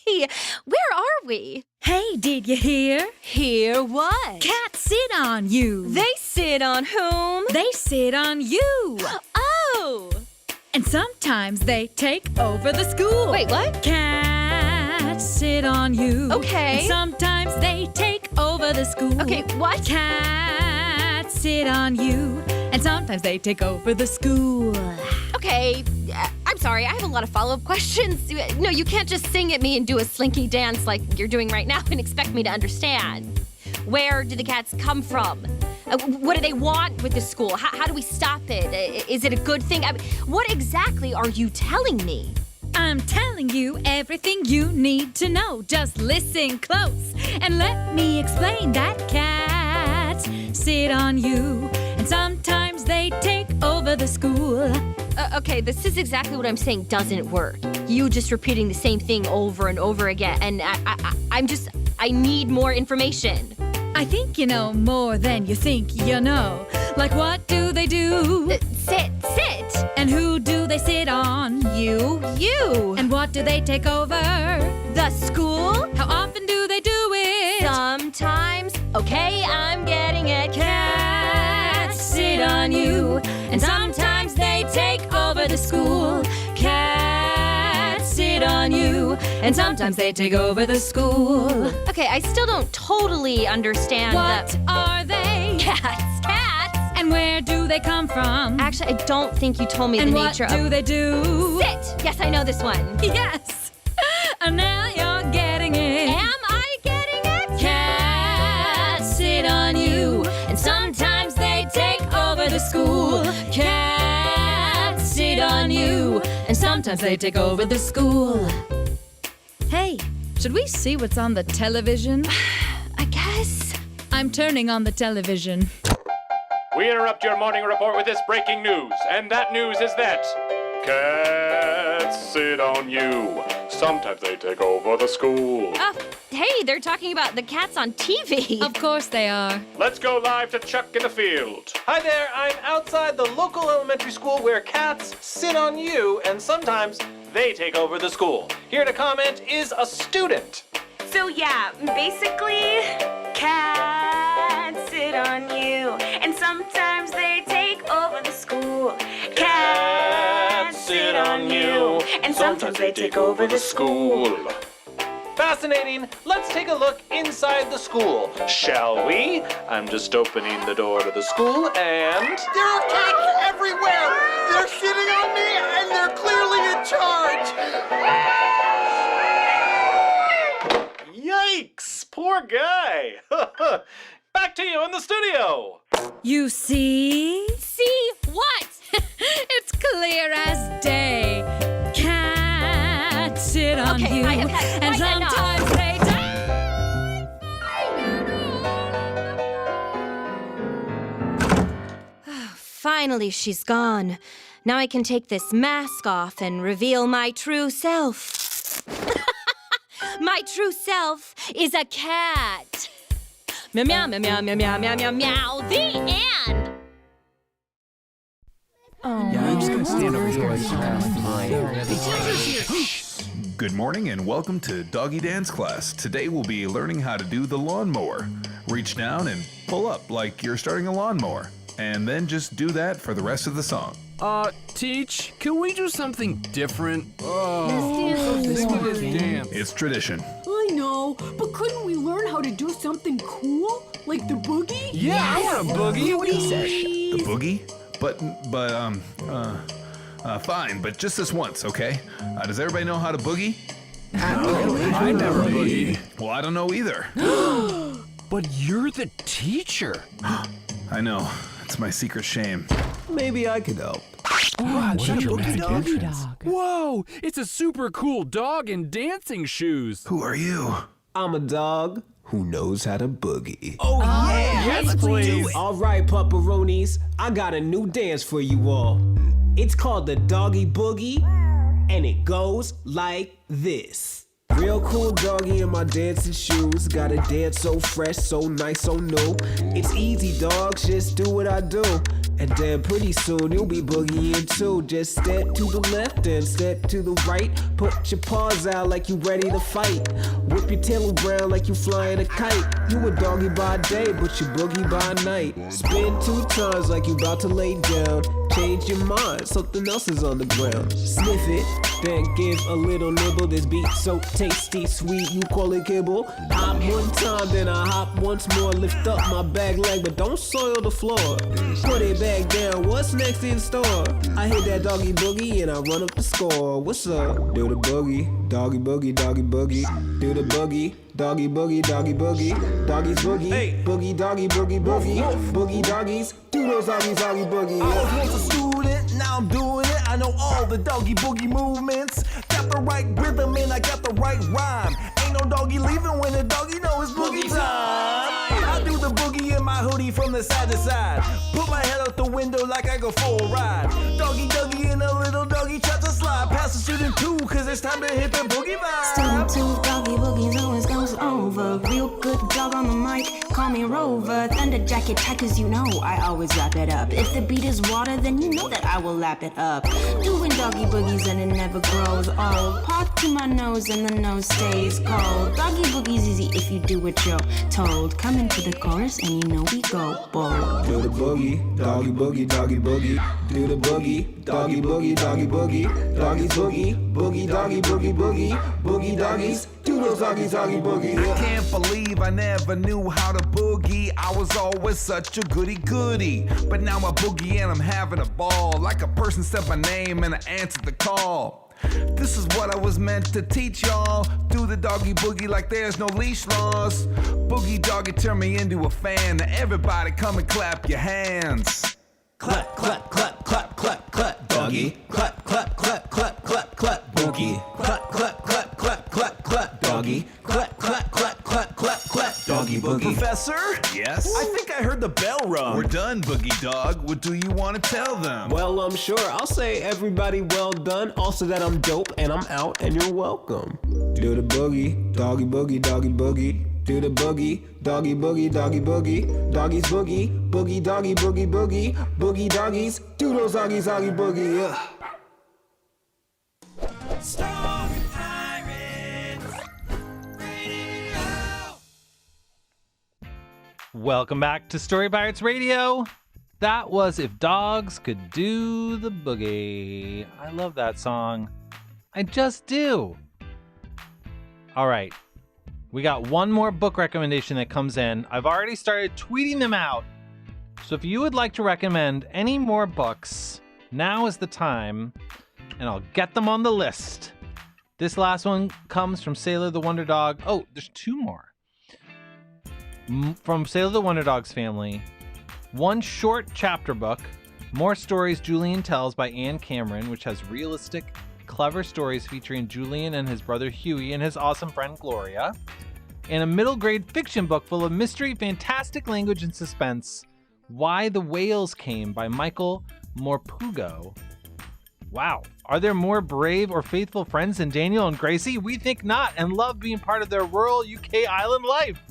Hey, where are we? Hey, did you hear? Hear what? Cats sit on you. They sit on whom? They sit on you. Oh. And sometimes they take over the school. Wait, what? Cats Cats sit on you. Okay. And sometimes they take over the school. Okay, what? Cats sit on you. And sometimes they take over the school. Okay, I'm sorry, I have a lot of follow-up questions. No, you can't just sing at me and do a slinky dance like you're doing right now and expect me to understand. Where do the cats come from? What do they want with the school? How do we stop it? Is it a good thing? What exactly are you telling me? I'm telling you everything you need to know. Just listen close and let me explain that cats sit on you. And sometimes they take over the school. Okay, this is exactly what I'm saying doesn't work. You just repeating the same thing over and over again. And I need more information. I think you know more than you think you know. Like what do they do? Sit. And who do they sit on? You. And what do they take over? The school? How often do they do it? Sometimes. Okay, I'm getting it. Cats sit on you. And sometimes they take over the school. Cats sit on you. And sometimes they take over the school. Okay, I still don't totally understand What are they? Cats. And where do they come from? Actually, I don't think you told me And the what nature do of... they do? Sit! Yes, I know this one. Yes! And now you're getting it. Am I getting it? Cats sit on you. And sometimes they take over the school. Cats sit on you. And sometimes they take over the school. Hey, should we see what's on the television? I guess. I'm turning on the television. We interrupt your morning report with this breaking news, and that news is that cats sit on you. Sometimes they take over the school. Hey, they're talking about the cats on TV. Of course they are. Let's go live to Chuck in the field. Hi there, I'm outside the local elementary school where cats sit on you and sometimes they take over the school. Here to comment is a student. So yeah, basically, cats sit on you, and sometimes they take over the school. Cats sit on you, and sometimes they take over the school. Fascinating. Let's take a look inside the school, shall we? I'm just opening the door to the school and... There are cats everywhere! They're sitting on me, and they're clearly in charge! Yikes! Poor guy! Back to you in the studio! You see? See what? It's clear as day. Cats sit on Okay, you. I have had And quite enough. sometimes they Finally, she's gone. Now I can take this mask off and reveal my true self. My true self is a cat. Meow, meow, meow, meow, meow, meow, meow, meow, meow. The end. Yeah, I'm just gonna stand over here. Good morning and welcome to Doggy Dance class. Today we'll be learning how to do the lawnmower. Reach down and pull up like you're starting a lawnmower. And then just do that for the rest of the song. Teach, can we do something different? This one is dance. It's tradition. I know, but couldn't we learn how to do something cool? Like the boogie? Yeah, I want a boogie. What do you say? The boogie? Fine, but just this once, okay? Does everybody know how to boogie? I never boogied. Well, I don't know either. But you're the teacher. I know. It's my secret shame. Maybe I could help. Wow, is that a boogie dog? Whoa, it's a super cool dog in dancing shoes. Who are you? I'm a dog who knows how to boogie. Oh, yeah! Yes, please. All right, pupperoonies, I got a new dance for you all. It's called the Doggy Boogie, and it goes like this. Real cool doggy in my dancing shoes. Gotta dance so fresh, so nice, so new. It's easy, dogs, just do what I do. And then pretty soon you'll be boogieing too. Just step to the left and step to the right. Put your paws out like you ready to fight. Whip your tail around like you flying a kite. You a doggy by day, but you boogie by night. Spin 2 times like you about to lay down. Change your mind, something else is on the ground. Sniff it, then give a little nibble. This beat so tasty, sweet, you call it kibble. Hop one time, then I hop once more. Lift up my back leg, but don't soil the floor. Put it back down, what's next in store? I hit that doggy boogie and I run up the score. What's up? Do the boogie, doggy boogie, doggy boogie. Do the boogie, doggy boogie, doggy boogie. Doggies boogie, hey. Boogie doggy boogie boogie. Boogie doggies, do those doggies doggy boogie. I was once a student, now I'm doing it. I know all the doggy boogie movements. Got the right rhythm and I got the right rhyme. Ain't no doggy leaving when the doggy know it's boogie time. I do the boogie in my hoodie from the side to side. Put my head out the window like I go for a ride. Doggy doggy and a little doggy try to slide past the student 2, cause it's time to hit the boogie vibe. Student 2, doggy boogies always goes over. Real good dog on the mic, call me Rover. Thunder jacket tight, cause you know I always wrap it up. If the beat is water, then you know that I will lap it up. Doing doggy boogies and it never grows old. Pop to my nose and the nose stays cold. Doggy boogie's easy if you do what you're told. Come into the chorus and you know we go bold. Do the boogie, doggy boogie, doggy boogie. Do the boogie, doggy boogie, doggy boogie. Doggies boogie, boogie doggy boogie boogie. Boogie doggies, do those doggies doggy boogie. I can't believe I never knew how to boogie. I was always such a goody-goody. But now I boogie and I'm having a ball. Like a person said my name and I answered the call. This is what I was meant to teach y'all. Do the doggy boogie like there's no leash laws. Boogie doggy turned me into a fan. Now everybody come and clap your hands. Clap, clap, clap, clap, clap, clap, doggy. Clap, clap, clap, clap, clap, clap, boogie. Clap, clap, clap, clap, clap, clap, doggy. Clap, clap, clap, clap, clap, clap, doggy boogie. Professor? Yes? I think I heard the bell rung. We're done, Boogie Dog. What do you want to tell them? Well, I'm sure I'll say everybody well done. Also that I'm dope and I'm out and you're welcome. Do the boogie, doggy boogie, doggy boogie. Do the boogie, doggy boogie, doggy boogie. Doggies boogie, boogie doggy boogie boogie. Boogie doggies, do those doggies doggy boogie, yeah. Story Pirates Radio. Welcome back to Story Pirates Radio. That was If Dogs Could Do the Boogie. I love that song. I just do. All right. We got one more book recommendation that comes in. I've already started tweeting them out. So if you would like to recommend any more books, now is the time, and I'll get them on the list. This last one comes from Sailor the Wonder Dog. Oh, there's two more. From Sailor the Wonder Dog's family. One short chapter book, More Stories Julian Tells by Anne Cameron, which has realistic, clever stories featuring Julian and his brother Huey and his awesome friend Gloria. And a middle grade fiction book full of mystery, fantastic language, and suspense, Why the Whales Came by Michael Morpurgo. Wow. Are there more brave or faithful friends than Daniel and Gracie? We think not, and love being part of their rural UK island life,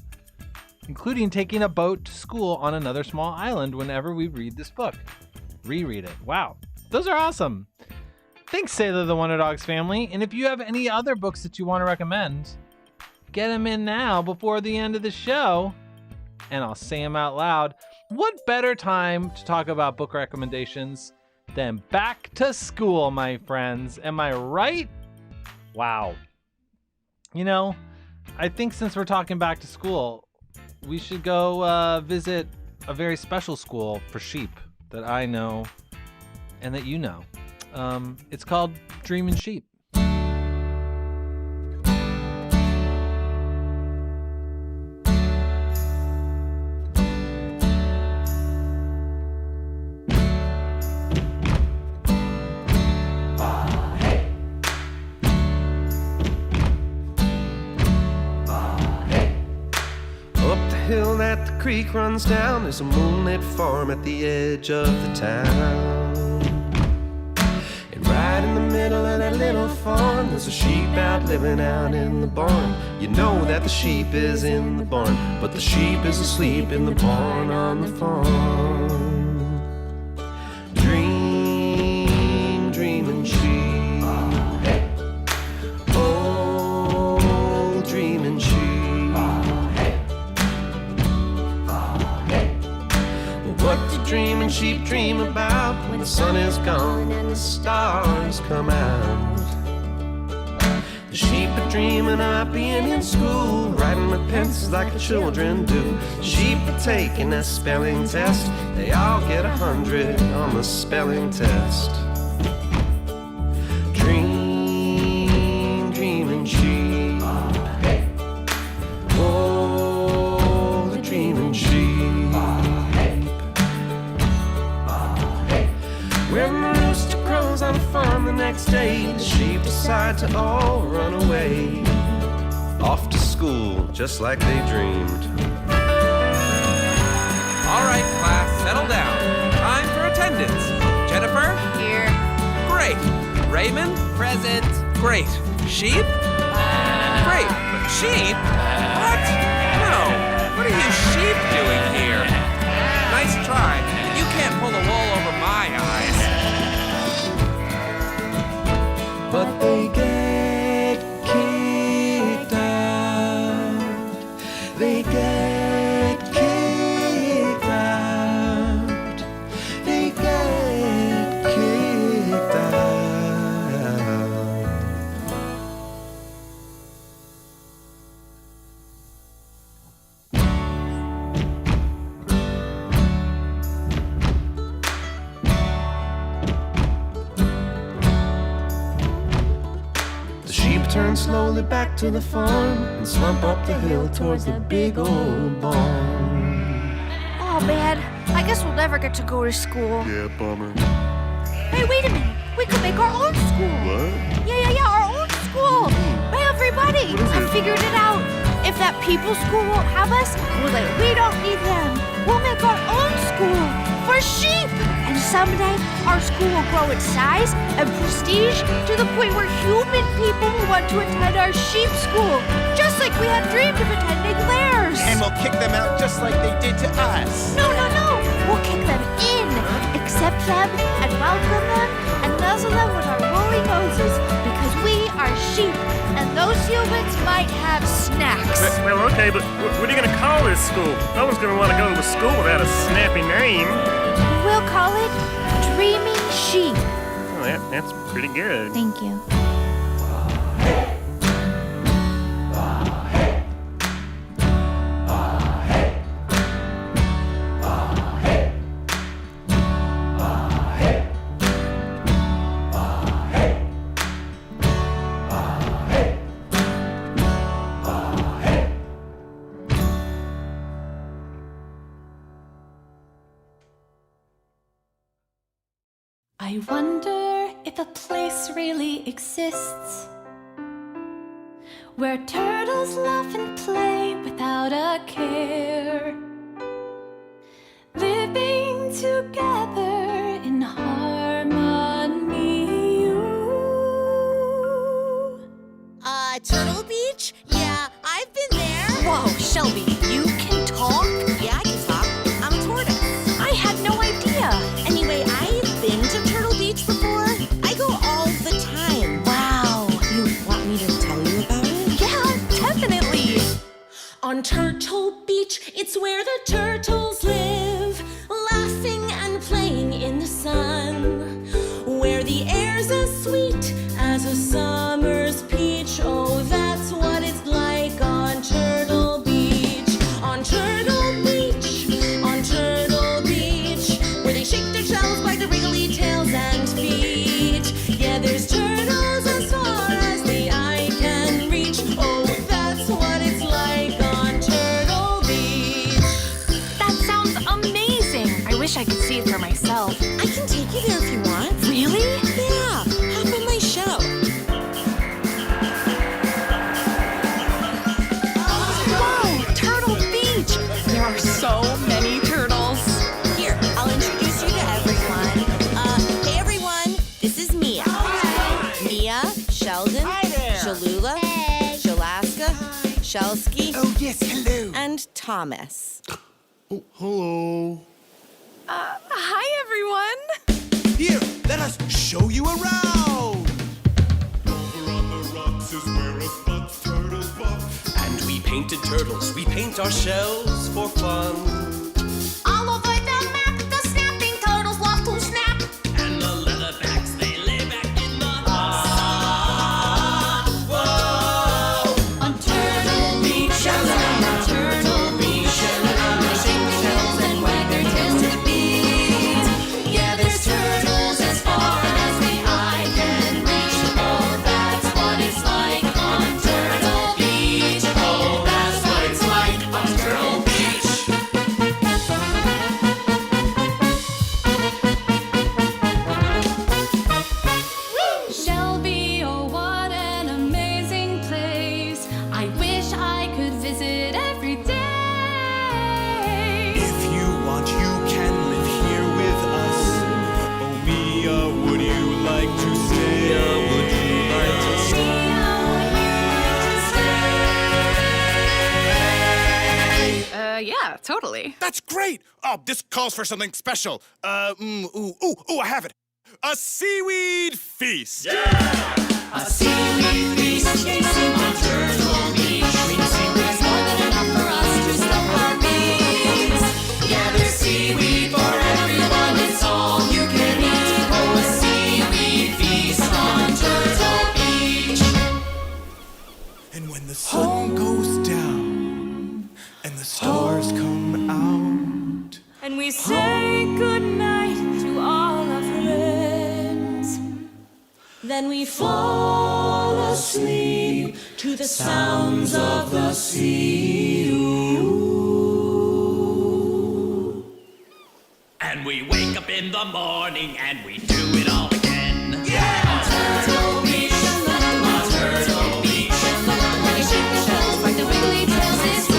including taking a boat to school on another small island whenever we read this book. Reread it. Wow. Those are awesome. Thanks, Sailor the Wonder Dogs family. And if you have any other books that you want to recommend, get them in now before the end of the show, and I'll say them out loud. What better time to talk about book recommendations than back to school, my friends? Am I right? Wow. You know, I think since we're talking back to school, we should go visit a very special school for sheep that I know and that you know. It's called Dreamin' Sheep. Hill that the creek runs down, there's a moonlit farm at the edge of the town. And right in the middle of that little farm, there's a sheep out living out in the barn. You know that the sheep is in the barn, but the sheep is asleep in the barn on the farm. Dreaming sheep. Oh, dreaming sheep. What do dreaming sheep dream about when the sun is gone and the stars come out? The sheep are dreaming about being in school, writing with pencils like the children do. The sheep are taking their spelling test. They all get 100 on the spelling test. Dreaming sheep. Oh, the dreaming sheep. When the rooster crows on a farm the next day, the sheep decide to all run away. Off to school, just like they dreamed. All right, class, settle down. Time for attendance. Jennifer? Here. Great. Raymond? Present. Great. Sheep? Great. Sheep? What? No. What are you sheep doing here? Nice try. But you can't pull the wool over my eyes. But they get kicked out. They get kicked out. They get kicked out. The sheep turn slowly back to the farm and slump up the hill towards the big old barn. Oh man, I guess we'll never get to go to school. Yeah, bummer. Hey, wait a minute. We could make our own school. What? Yeah, our own school. Hey, everybody, I figured it out. If that people's school won't have us, well then we don't need them. We'll make our own school for sheep. And someday, our school will grow in size and prestige to the point where human people will want to attend our sheep school, just like we had dreamed of attending theirs. And we'll kick them out just like they did to us. No. We'll kick them in, accept them, and welcome them, and nuzzle them with our woolly noses, because we are sheep, and those humans might have snacks. Well, okay, but what are you going to call this school? No one's going to want to go to school without a snappy name. We'll call it Dreaming Sheep. Oh, that's pretty good. Thank you. I wonder if a place really exists where turtles laugh and play without a care, living together in harmony. Turtle Beach? Yeah, I've been there. Whoa, Shelby, you can talk? Yeah, I can talk. I'm a tortoise. I had no idea. Anyway, I've been to Turtle Beach before. I go all the time. Wow. You want me to tell you about it? Yeah, definitely. On Turtle Beach, it's where the turtles live, laughing and playing in the sun, where the air's as sweet as a summer's peach. Oh, that's what it's like on Turtle Beach. On Turtle Beach, on Turtle Beach, where they shake their shells by the wriggly tails and feet. Yeah, there's turtles as far as the eye can reach. Oh, that's what it's like on Turtle Beach. That sounds amazing. I wish I could see it for myself. I can take you there if you want. Really? Yeah, hop on my show. Whoa, Turtle Beach. There are so many turtles. Here, I'll introduce you to everyone. Hey everyone, this is Mia. Mia, Sheldon, Shalula, Shalaska, Shelsky. Oh, yes, hello. And Thomas. Oh, hello. Hi, everyone. Here, let us show you around. Over on the rocks is where us bucks turtles buff. And we painted turtles, we paint our shells for fun. All over the map, the snapping turtles love to snap. And the leatherbacks, they lay back in the sun. Whoa. totally. That's great. Oh, this calls for something special. I have it. A seaweed feast. A seaweed feast on Turtle Beach. Green seaweed is more than enough for us to stuff our beaks. Yeah, there's seaweed for everyone. It's all you can eat. Oh, a seaweed feast on Turtle Beach. And when the sun goes down and the stars come out, And we say goodnight to all our friends. Then we fall asleep to the sounds of the sea. And we wake up in the morning and we do it all again. Yeah! Turtle Beach, on Turtle Beach. When we shake the shells like the wiggly tails is sweet.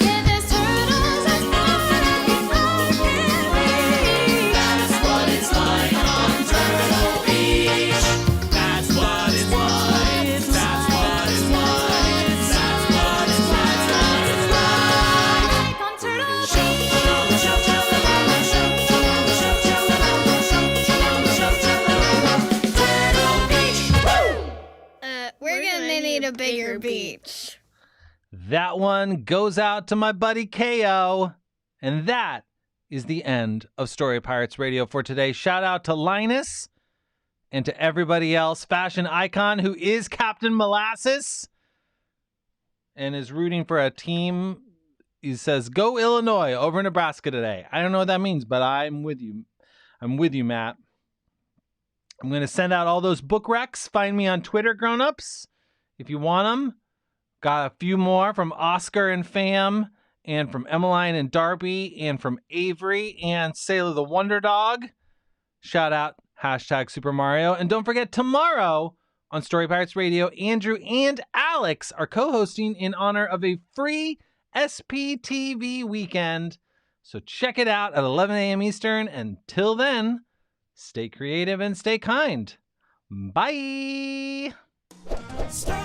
Yeah, there's turtles as far as the eye can reach. That's what it's like on Turtle Beach. That's what it's like. That's what it's like. That's what it's like. That's what it's like on Turtle Beach. We're gonna need a bigger beach. That one goes out to my buddy KO. And that is the end of Story Pirates Radio for today. Shout out to Linus and to everybody else. Fashion icon who is Captain Molasses and is rooting for a team. He says, go Illinois over Nebraska today. I don't know what that means, but I'm with you. I'm with you, Matt. I'm going to send out all those book recs. Find me on Twitter, grown-ups, if you want them. Got a few more from Oscar and Fam, and from Emmeline and Darby, and from Avery and Sailor the Wonder Dog. Shout out, #Super Mario. And don't forget, tomorrow on Story Pirates Radio, Andrew and Alex are co-hosting in honor of a free SPTV weekend. So check it out at 11 a.m. Eastern. Until then, stay creative and stay kind. Bye. Story